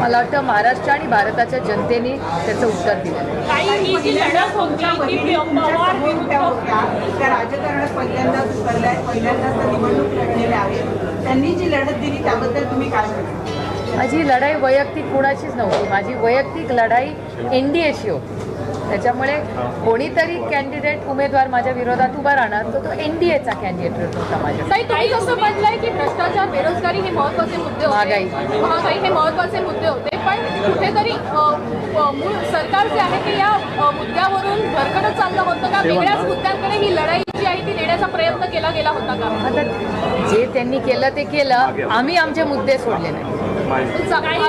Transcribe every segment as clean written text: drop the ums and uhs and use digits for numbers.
मला वाटतं महाराष्ट्र आणि भारताच्या जनतेने त्याचं उत्तर दिलं आहे. ही जी लढत होती ती पवार विरुद्ध त्या राजकारणात पहिल्यांदाच उतरल्या, पहिल्यांदाच निवडणूक लढलेल्या आहेत. त्यांनी जी लढत दिली त्याबद्दल तुम्ही काय म्हणता? माझी लढाई वैयक्तिक कोणाशीच नव्हती. माझी वैयक्तिक लढाई NDAशी होती. त्याच्यामुळे कोणीतरी कॅन्डिडेट उमेदवार माझ्या विरोधात उभा राहणार तर तो NDAचा कॅन्डिडेट होता माझ्या. ताई, तुम्ही जसं म्हटलंय की भ्रष्टाचार, बेरोजगारी हे महत्त्वाचे मुद्दे होते, महागाई हे महत्त्वाचे मुद्दे होते, पण कुठेतरी मूळ सरकार जे आहे ते या मुद्द्यावरून भरकटत चाललं होतं का? वेगळ्याच मुद्द्यांकडे ही लढाई जी आहे ती नेण्याचा प्रयत्न केला गेला होता का? आता जे त्यांनी केलं ते केलं, आम्ही आमचे मुद्दे सोडले नाही.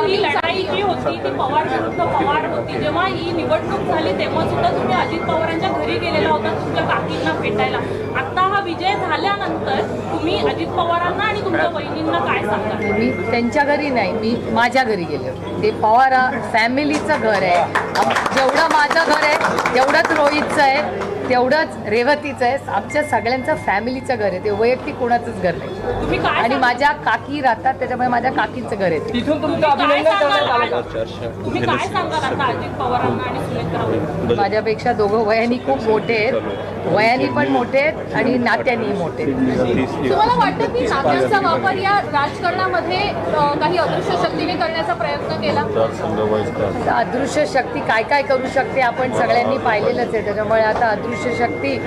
ही लढाई जी होती ती पवार विरुद्ध पवार होती. जेव्हा ही निवडणूक झाली तेव्हा सुद्धा तुम्ही अजित पवारांच्या घरी गेलेला होता तुमच्या काकींना भेटायला. आता हा विजय झाल्यानंतर तुम्ही अजित पवारांना आणि तुमच्या बहिणींना काय सांगा? मी त्यांच्या घरी नाही, मी माझ्या घरी गेले होते. ते पवार फॅमिलीचं घर आहे. जेवढं माझं घर आहे तेवढंच रोहितचं आहे, तेवढंच रेवतीचं आहे. आमच्या सगळ्यांचं फॅमिलीचं घर आहे. ते वैयक्तिक कोणाचंच घर नाही. तुम्ही काय आणि माझ्या काकी राहतात त्याच्यामुळे माझ्या काकींचं घर आहे. तिथून तुमचं अभिनंदन करण्यात आलं. तुम्ही काय सांगाल आता अजित पवारांना आणि सुनेत्रांना? माझ्यापेक्षा दोघं वयाने खूप मोठे आहेत, वयाने पण मोठे आहेत आणि नात्यानेही मोठे आहेत. तुम्हाला वाटतं की नात्यांचा वापर या राजकारणामध्ये काही अदृश्य शक्तीने करण्याचा प्रयत्न केला? अदृश्य शक्ती काय काय करू शकते आपण सगळ्यांनी पाहिलेलंच आहे. त्याच्यामुळे आता अदृश्य शक्ती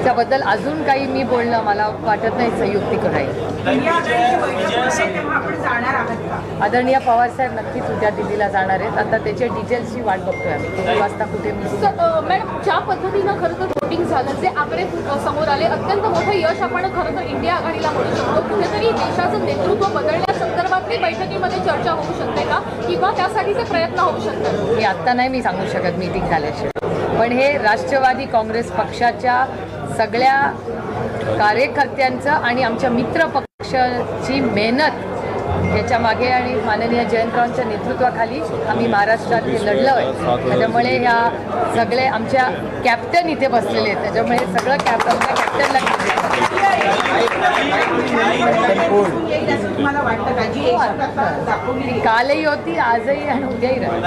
त्याबद्दल अजून काही मी बोलणं मला वाटत नाही संयुक्तिक राहील. आदरणीय पवारसाहेब नक्कीच उद्या दिल्लीला जाणार आहेत. आता त्याच्या डिटेल्सची वाट बघतोय आम्ही. किती वाजता कुठे मॅडम, ज्या पद्धतीनं खरं तर वोटिंग झालं, जे आकडे समोर आले, अत्यंत मोठं यश आपण खरं तर इंडिया आघाडीला म्हणू शकतो. कुठेतरी देशाचं नेतृत्व बदलण्यासंदर्भातली बैठकीमध्ये चर्चा होऊ शकते का, किंवा त्यासाठीचे प्रयत्न होऊ शकतात? हे आत्ता नाही मी सांगू शकत मीटिंग झाल्याशिवाय, पण हे राष्ट्रवादी काँग्रेस पक्षाच्या सगळ्या कार्यकर्त्यांचं आणि आमच्या मित्र पक्षाची मेहनत याच्या मागे आणि माननीय जयंतरावांच्या नेतृत्वाखाली आम्ही महाराष्ट्रात हे लढलो आहे. त्याच्यामुळे ह्या सगळे आमच्या कॅप्टन इथे बसलेले आहेत. त्याच्यामुळे सगळं कॅप्टनला कालही होती, आजही आणि उद्याही राहील.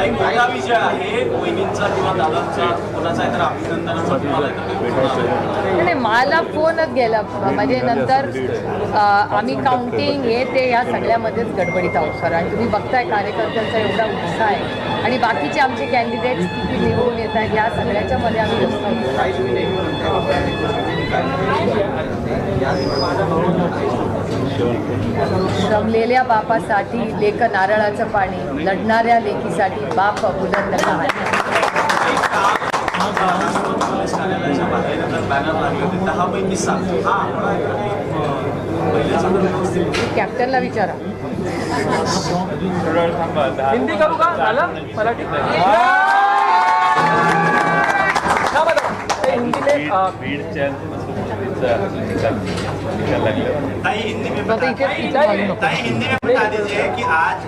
नाही, मला फोनच गेला म्हणजे नंतर आम्ही काउंटिंग हे ते या सगळ्यामध्येच गडबडीत आहोत सर. आणि तुम्ही बघताय कार्यकर्त्यांचा एवढा उत्साह आहे आणि बाकीचे आमचे कॅन्डिडेट्स किती निवडून येत आहेत या सगळ्याच्या मध्ये आम्ही श्रमलेल्या बापासाठी लेक नारळाचं पाणी, लढणाऱ्या लेकीसाठी बाप बुलंद कहाणी. कॅप्टनला विचारा. हिंदी करू का? झालं मराठी? हिंदी में बता दीजिए कि आज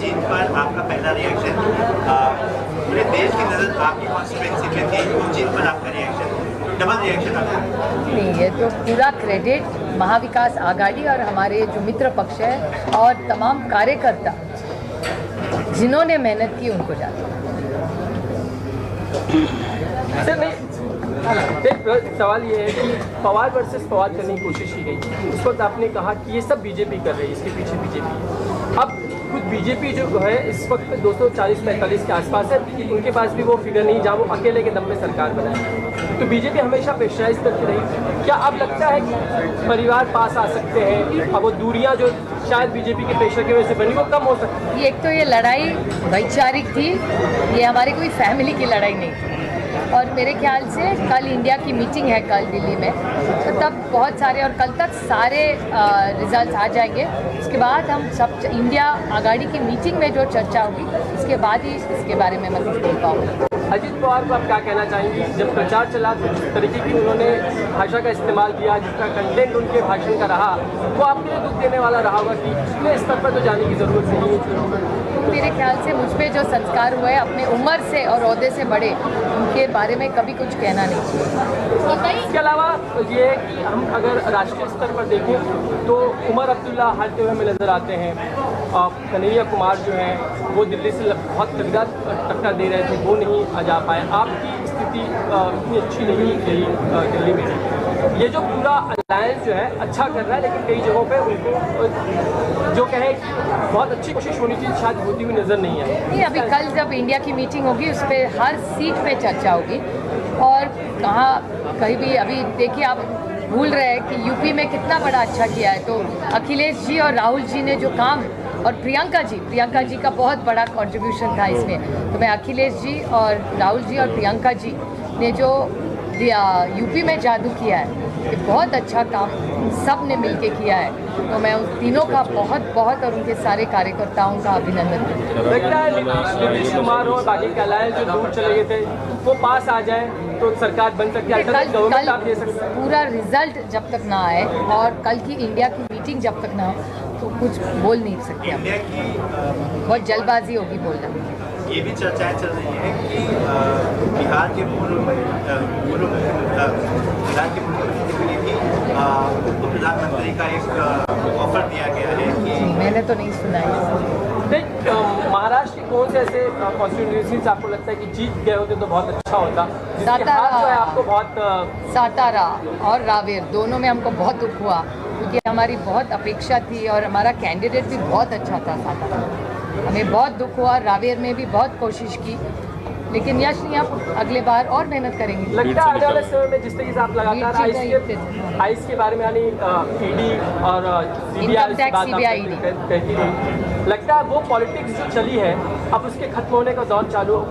जीत पर आपका पहला रिएक्शन, पूरे देश की नजर आपकी कॉन्स्टिट्यूएंसी पे थी, उस जीत पर आपका रिएक्शन, डबल रिएक्शन आता नहीं है तो पूरा क्रेडिट महाविकास आघाड़ी और हमारे जो मित्र पक्ष है और तमाम कार्यकर्ता जिन्होंने मेहनत की उनको जाता है. एक सवाल ये है कि पवार वर्सेस पवार करने की कोशिश की गई. उस वक्त आपने कहा कि ये सब बीजेपी कर रही है, इसके पीछे बीजेपी. अब खुद बीजेपी जो है इस वक्त 240-45 के आसपास है, उनके पास भी वो फिगर नहीं जहाँ वो अकेले के दम पे सरकार बनाए. तो बीजेपी हमेशा प्रेशराइज करती रही. क्या अब लगता है कि परिवार पास आ सकते हैं? अब वो दूरियाँ जो शायद बीजेपी के प्रेशर की वजह से बनी वो कम हो सकती है? एक तो ये लड़ाई वैचारिक थी, ये हमारी कोई फैमिली की लड़ाई नहीं थी. और मेरे ख्याल से कल इंडिया की मीटिंग है कल दिल्ली में, तो तब बहुत सारे और कल तक सारे रिजल्ट आ जाएंगे. उसके बाद हम सब इंडिया आघाड़ी की मीटिंग में जो चर्चा होगी उसके बाद ही इसके बारे में मैं कुछ बोल पाऊँगी. अजित पवार को आप क्या कहना चाहेंगी? जब प्रचार चला तो जिस तरीके की उन्होंने भाषा का इस्तेमाल किया, जिसका कंटेंट उनके भाषण का रहा, वो आपके लिए दुख देने वाला रहा होगा कि इतने स्तर पर तो जाने की ज़रूरत नहीं है. मेरे ख्याल से मुझ पे जो संस्कार हुए अपने उम्र से और ओहदे से बड़े, उनके बारे में कभी कुछ कहना नहीं चाहिए. इसके अलावा ये है कि हम अगर राष्ट्रीय स्तर पर देखें तो उमर अब्दुल्ला हारते हुए हमें नज़र आते हैं. कन्हैया कुमार जो है वो दिल्ली से बहुत तगड़ा टक्कर दे रहे थे, वो नहीं आ जा पाए। आपकी स्थिति इतनी अच्छी नहीं रही दिल्ली में। ये जो पूरा अलायंस जो है अच्छा कर रहा है, लेकिन कई जगहों पे उनको जो कहे कि बहुत अच्छी कोशिश होनी चाहिए, शायद होती हुई नज़र नहीं आई। नहीं, अभी कल जब इंडिया की मीटिंग होगी उस पर हर सीट पे चर्चा होगी और कहाँ कहीं भी अभी देखिए आप भूल रहे हैं कि यूपी में कितना बड़ा अच्छा किया है। तो अखिलेश जी और राहुल जी ने जो काम और प्रियंका जी का बहुत बड़ा कंट्रीब्यूशन था इसमें। तो मैं अखिलेश जी और राहुल जी और प्रियंका जी ने जो यूपी में जादू किया है, ये बहुत अच्छा काम सब ने मिलके किया है। तो मैं उन तीनों का बहुत और उनके सारे कार्यकर्ताओं का अभिनंदन करती हूँ। लगता है नीतीश कुमार और बाकी के अलायंस जो दूर चले गए थे वो पास आ जाए तो सरकार बन सकती है, गवर्नमेंट आप दे सकते हैं। पूरा रिजल्ट जब तक ना आए और कल की इंडिया की मीटिंग जब तक ना हो तो कुछ बोल नहीं सकते हम। इंडिया की बहुत जल्दबाजी होगी बोलना। ये भी चर्चाएं चल रही है कि बिहार के मुख्यमंत्री के लिए भी उप प्रधानमंत्री का एक ऑफर दिया गया है कि मैंने तो नहीं सुना है। महाराष्ट्र के कौन से ऐसे कॉन्स्टिट्यूंसीज आपको लगता है कि जीत गए होते तो बहुत अच्छा होता, जिसके हाथ जो है आपको बहुत सातारा और रावेर दोनों में हमको बहुत दुख हुआ क्योंकि हमारी बहुत अपेक्षा थी और हमारा कैंडिडेट भी बहुत अच्छा था सातारा। हमें बहुत दुख हुआ। रावेर में भी बहुत कोशिश की लेकिन यश नहीं। आप अगले बार और मेहनत करेंगे। लगता है आने वाले समय में जिस तरीके से आप लगातार आइस के बारे में यानी ईडी और इनकम टैक्स सीबीआई कहती रही, लगता है वो पॉलिटिक्स जो चली है अब उसके खत्म होने का दौर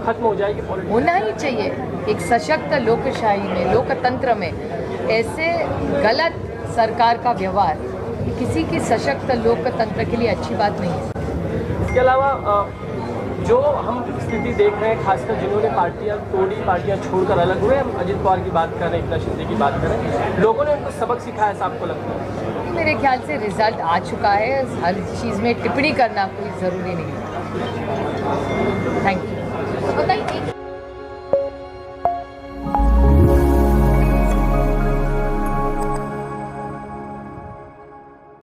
खत्म हो जाएगी। पॉलिटिक्स होना ही चाहिए। एक सशक्त लोकशाही में, लोकतंत्र में ऐसे गलत सरकार का व्यवहार किसी की सशक्त लोकतंत्र के लिए अच्छी बात नहीं है। इसके अलावा जो हम स्थिति देख रहे हैं, खासकर जिन्होंने पार्टियां तोड़ी, पार्टियां छोड़कर अलग हुए, हम अजित पवार की बात कर रहे हैं, एकनाथ शिंदे की बात कर रहे हैं, लोगों ने उनको सबक सिखाया, ऐसा आपको लगता है? मेरे ख्याल से रिजल्ट आ चुका है। हर चीज़ में टिप्पणी करना कोई ज़रूरी नहीं है। Thank you. बताइए